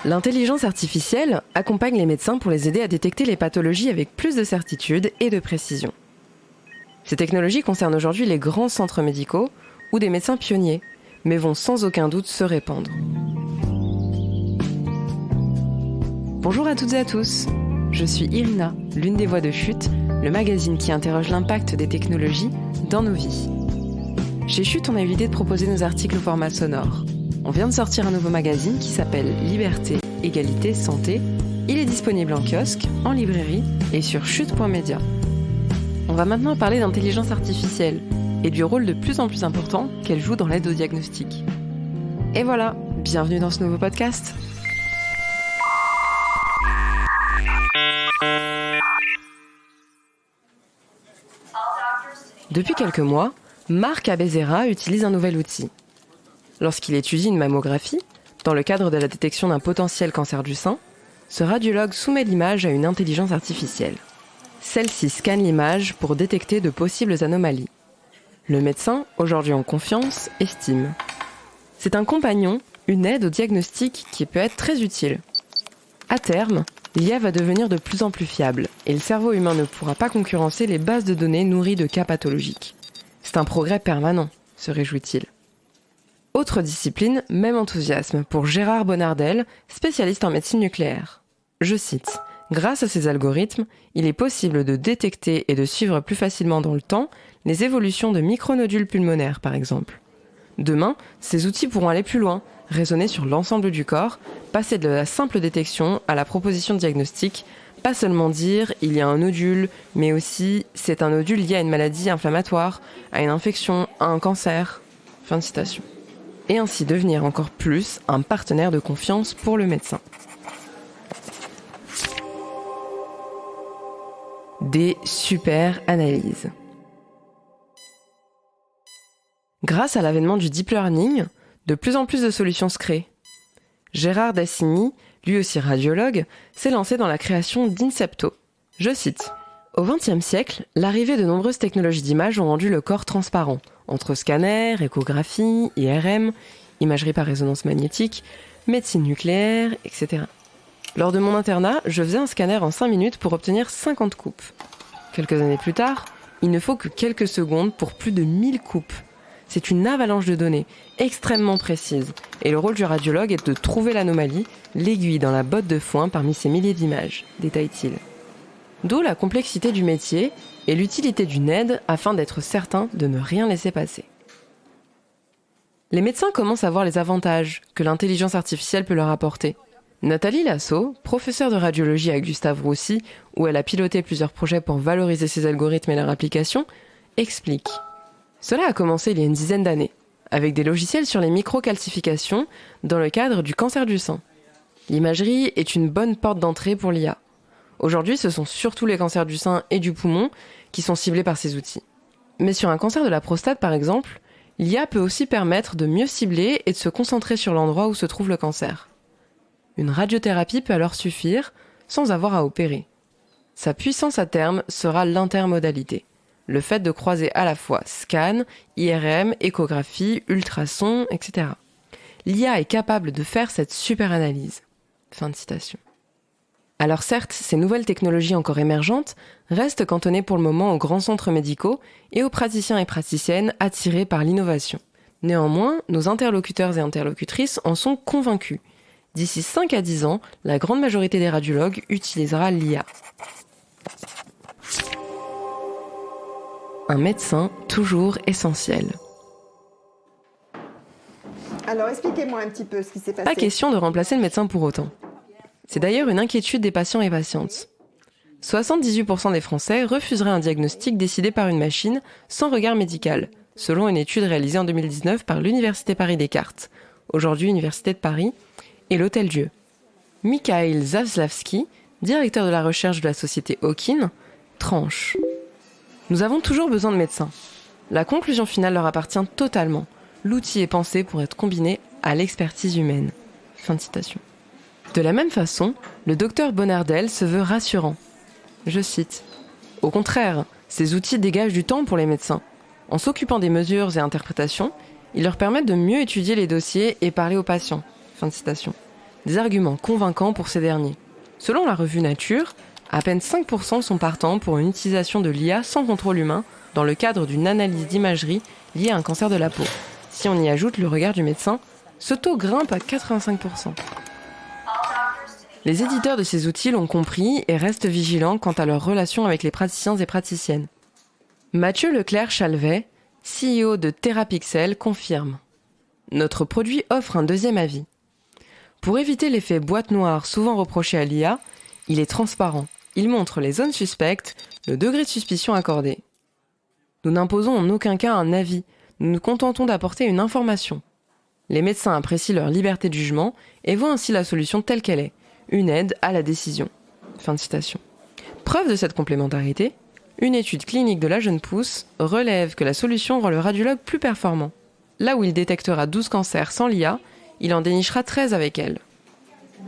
L'intelligence artificielle accompagne les médecins pour les aider à détecter les pathologies avec plus de certitude et de précision. Ces technologies concernent aujourd'hui les grands centres médicaux ou des médecins pionniers, mais vont sans aucun doute se répandre. Bonjour à toutes et à tous, je suis Irina, l'une des voix de Chute, le magazine qui interroge l'impact des technologies dans nos vies. Chez Chute, on a eu l'idée de proposer nos articles au format sonore. On vient de sortir un nouveau magazine qui s'appelle Liberté, Égalité, Santé. Il est disponible en kiosque, en librairie et sur chute.media. On va maintenant parler d'intelligence artificielle et du rôle de plus en plus important qu'elle joue dans l'aide au diagnostic. Et voilà, bienvenue dans ce nouveau podcast. Depuis quelques mois, Marc Abezera utilise un nouvel outil. Lorsqu'il étudie une mammographie, dans le cadre de la détection d'un potentiel cancer du sein, ce radiologue soumet l'image à une intelligence artificielle. Celle-ci scanne l'image pour détecter de possibles anomalies. Le médecin, aujourd'hui en confiance, estime. C'est un compagnon, une aide au diagnostic qui peut être très utile. À terme, l'IA va devenir de plus en plus fiable et le cerveau humain ne pourra pas concurrencer les bases de données nourries de cas pathologiques. C'est un progrès permanent, se réjouit-il. Autre discipline, même enthousiasme pour Gérard Bonardel, spécialiste en médecine nucléaire. Je cite, « Grâce à ces algorithmes, il est possible de détecter et de suivre plus facilement dans le temps les évolutions de micronodules pulmonaires, par exemple. Demain, ces outils pourront aller plus loin, raisonner sur l'ensemble du corps, passer de la simple détection à la proposition de diagnostic, pas seulement dire « il y a un nodule », mais aussi « c'est un nodule lié à une maladie inflammatoire, à une infection, à un cancer ». Fin de citation. Et ainsi devenir encore plus un partenaire de confiance pour le médecin. Des super analyses. Grâce à l'avènement du deep learning, de plus en plus de solutions se créent. Gérard Dassini, lui aussi radiologue, s'est lancé dans la création d'Incepto. Je cite, « Au XXe siècle, l'arrivée de nombreuses technologies d'image ont rendu le corps transparent, entre scanner, échographie, IRM, imagerie par résonance magnétique, médecine nucléaire, etc. Lors de mon internat, je faisais un scanner en 5 minutes pour obtenir 50 coupes. Quelques années plus tard, il ne faut que quelques secondes pour plus de 1000 coupes. C'est une avalanche de données, extrêmement précise, et le rôle du radiologue est de trouver l'anomalie, l'aiguille dans la botte de foin parmi ces milliers d'images, détaille-t-il. D'où la complexité du métier et l'utilité d'une aide afin d'être certain de ne rien laisser passer. Les médecins commencent à voir les avantages que l'intelligence artificielle peut leur apporter. Nathalie Lasso, professeure de radiologie à Gustave Roussy, où elle a piloté plusieurs projets pour valoriser ces algorithmes et leur application, explique. Cela a commencé il y a une dizaine d'années, avec des logiciels sur les microcalcifications dans le cadre du cancer du sein. L'imagerie est une bonne porte d'entrée pour l'IA. Aujourd'hui, ce sont surtout les cancers du sein et du poumon qui sont ciblés par ces outils. Mais sur un cancer de la prostate, par exemple, l'IA peut aussi permettre de mieux cibler et de se concentrer sur l'endroit où se trouve le cancer. Une radiothérapie peut alors suffire sans avoir à opérer. Sa puissance à terme sera l'intermodalité. Le fait de croiser à la fois scan, IRM, échographie, ultrasons, etc. L'IA est capable de faire cette super analyse. Fin de citation. Alors certes, ces nouvelles technologies encore émergentes restent cantonnées pour le moment aux grands centres médicaux et aux praticiens et praticiennes attirés par l'innovation. Néanmoins, nos interlocuteurs et interlocutrices en sont convaincus. D'ici 5 à 10 ans, la grande majorité des radiologues utilisera l'IA. Un médecin toujours essentiel. Alors expliquez-moi un petit peu ce qui s'est passé. Pas question de remplacer le médecin pour autant. C'est d'ailleurs une inquiétude des patients et patientes. 78% des Français refuseraient un diagnostic décidé par une machine sans regard médical, selon une étude réalisée en 2019 par l'Université Paris-Descartes, aujourd'hui Université de Paris, et l'Hôtel-Dieu. Mikhail Zaslavski, directeur de la recherche de la société Hawkin, tranche. Nous avons toujours besoin de médecins. La conclusion finale leur appartient totalement. L'outil est pensé pour être combiné à l'expertise humaine. Fin de citation. De la même façon, le docteur Bonardel se veut rassurant. Je cite. « Au contraire, ces outils dégagent du temps pour les médecins. En s'occupant des mesures et interprétations, ils leur permettent de mieux étudier les dossiers et parler aux patients. » Fin de citation. des arguments convaincants pour ces derniers. Selon la revue Nature, à peine 5% sont partants pour une utilisation de l'IA sans contrôle humain dans le cadre d'une analyse d'imagerie liée à un cancer de la peau. Si on y ajoute le regard du médecin, ce taux grimpe à 85%. Les éditeurs de ces outils l'ont compris et restent vigilants quant à leur relation avec les praticiens et praticiennes. Mathieu Leclerc-Chalvet, CEO de Therapixel, confirme : notre produit offre un deuxième avis. Pour éviter l'effet boîte noire souvent reproché à l'IA, il est transparent. Il montre les zones suspectes, le degré de suspicion accordé. Nous n'imposons en aucun cas un avis, nous nous contentons d'apporter une information. Les médecins apprécient leur liberté de jugement et voient ainsi la solution telle qu'elle est, une aide à la décision. Fin de citation. Preuve de cette complémentarité, une étude clinique de la jeune pousse relève que la solution rend le radiologue plus performant. Là où il détectera 12 cancers sans l'IA, il en dénichera 13 avec elle.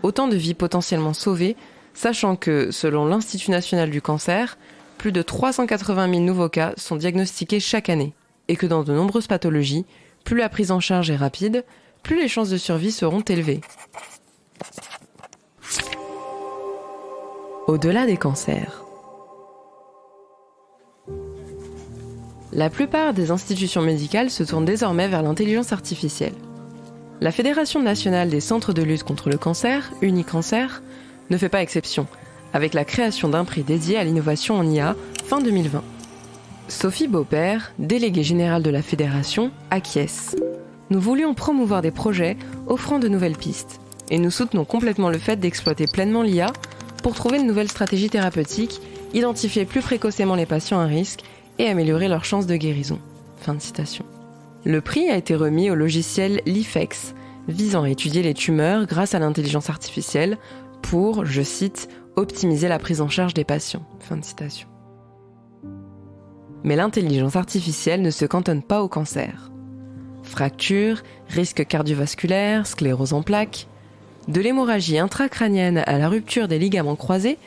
Autant de vies potentiellement sauvées, sachant que, selon l'Institut national du cancer, plus de 380 000 nouveaux cas sont diagnostiqués chaque année, et que dans de nombreuses pathologies, plus la prise en charge est rapide, plus les chances de survie seront élevées. Au-delà des cancers. La plupart des institutions médicales se tournent désormais vers l'intelligence artificielle. La Fédération nationale des centres de lutte contre le cancer, Unicancer, ne fait pas exception, avec la création d'un prix dédié à l'innovation en IA fin 2020. Sophie Beaupère, déléguée générale de la Fédération, acquiesce. Nous voulions promouvoir des projets offrant de nouvelles pistes, et nous soutenons complètement le fait d'exploiter pleinement l'IA pour trouver de nouvelles stratégies thérapeutiques, identifier plus précocement les patients à risque et améliorer leurs chances de guérison. Fin de citation. Le prix a été remis au logiciel Lifex, visant à étudier les tumeurs grâce à l'intelligence artificielle pour, je cite, optimiser la prise en charge des patients. Fin de citation. Mais l'intelligence artificielle ne se cantonne pas au cancer. Fractures, risques cardiovasculaires, sclérose en plaques, de l'hémorragie intracrânienne à la rupture des ligaments croisés,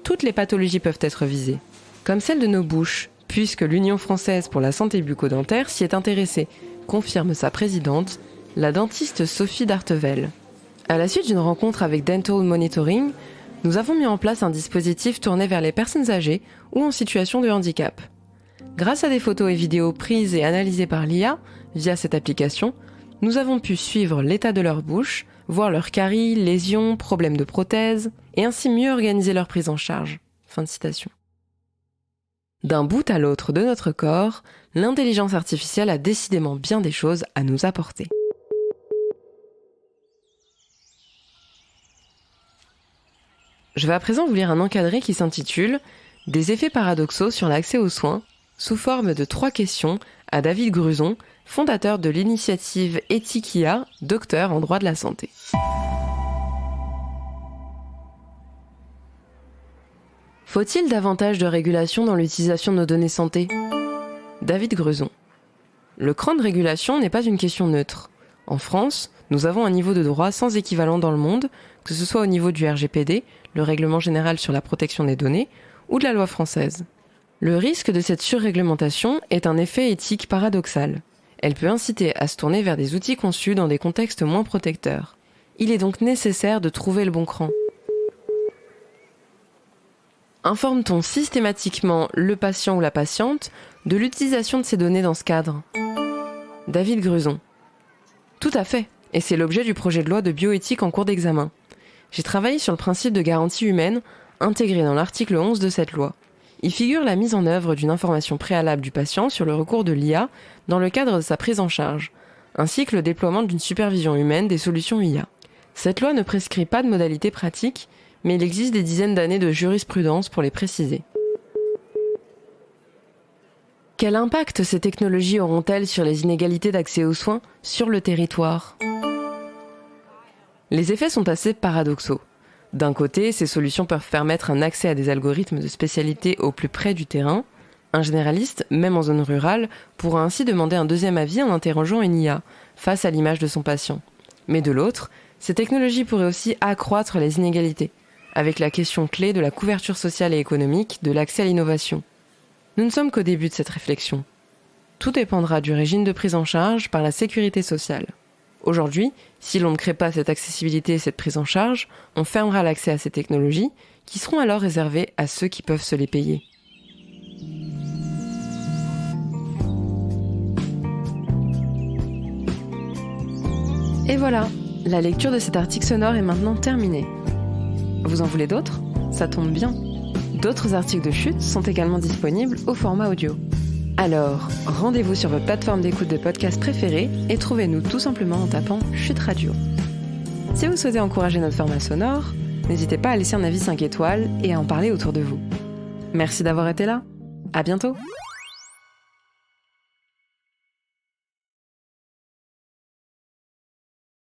toutes les pathologies peuvent être visées, comme celle de nos bouches, puisque l'Union française pour la santé bucco-dentaire s'y est intéressée, confirme sa présidente, la dentiste Sophie Dartevel. À la suite d'une rencontre avec Dental Monitoring, nous avons mis en place un dispositif tourné vers les personnes âgées ou en situation de handicap. Grâce à des photos et vidéos prises et analysées par l'IA via cette application, nous avons pu suivre l'état de leur bouche, voir leurs caries, lésions, problèmes de prothèses, et ainsi mieux organiser leur prise en charge. Fin de citation. D'un bout à l'autre de notre corps, l'intelligence artificielle a décidément bien des choses à nous apporter. Je vais à présent vous lire un encadré qui s'intitule « Des effets paradoxaux sur l'accès aux soins » sous forme de 3 questions à David Gruson, fondateur de l'initiative Ethikia, docteur en droit de la santé. Faut-il davantage de régulation dans l'utilisation de nos données santé ? David Gruson. Le cran de régulation n'est pas une question neutre. En France, nous avons un niveau de droit sans équivalent dans le monde, que ce soit au niveau du RGPD, le Règlement général sur la protection des données, ou de la loi française. Le risque de cette surréglementation est un effet éthique paradoxal. Elle peut inciter à se tourner vers des outils conçus dans des contextes moins protecteurs. Il est donc nécessaire de trouver le bon cran. Informe-t-on systématiquement le patient ou la patiente de l'utilisation de ces données dans ce cadre ? David Gruson. Tout à fait, et c'est l'objet du projet de loi de bioéthique en cours d'examen. J'ai travaillé sur le principe de garantie humaine intégré dans l'article 11 de cette loi. Il figure la mise en œuvre d'une information préalable du patient sur le recours de l'IA dans le cadre de sa prise en charge, ainsi que le déploiement d'une supervision humaine des solutions IA. Cette loi ne prescrit pas de modalités pratiques, mais il existe des dizaines d'années de jurisprudence pour les préciser. Quel impact ces technologies auront-elles sur les inégalités d'accès aux soins sur le territoire ? Les effets sont assez paradoxaux. D'un côté, ces solutions peuvent permettre un accès à des algorithmes de spécialité au plus près du terrain. Un généraliste, même en zone rurale, pourra ainsi demander un deuxième avis en interrogeant une IA, face à l'image de son patient. Mais de l'autre, ces technologies pourraient aussi accroître les inégalités, avec la question clé de la couverture sociale et économique de l'accès à l'innovation. Nous ne sommes qu'au début de cette réflexion. Tout dépendra du régime de prise en charge par la sécurité sociale. Aujourd'hui, si l'on ne crée pas cette accessibilité et cette prise en charge, on fermera l'accès à ces technologies qui seront alors réservées à ceux qui peuvent se les payer. Et voilà, la lecture de cet article sonore est maintenant terminée. Vous en voulez d'autres ? Ça tombe bien. D'autres articles de Chute sont également disponibles au format audio. Alors, rendez-vous sur votre plateforme d'écoute de podcast préférée et trouvez-nous tout simplement en tapant Chute Radio. Si vous souhaitez encourager notre format sonore, n'hésitez pas à laisser un avis 5 étoiles et à en parler autour de vous. Merci d'avoir été là. À bientôt.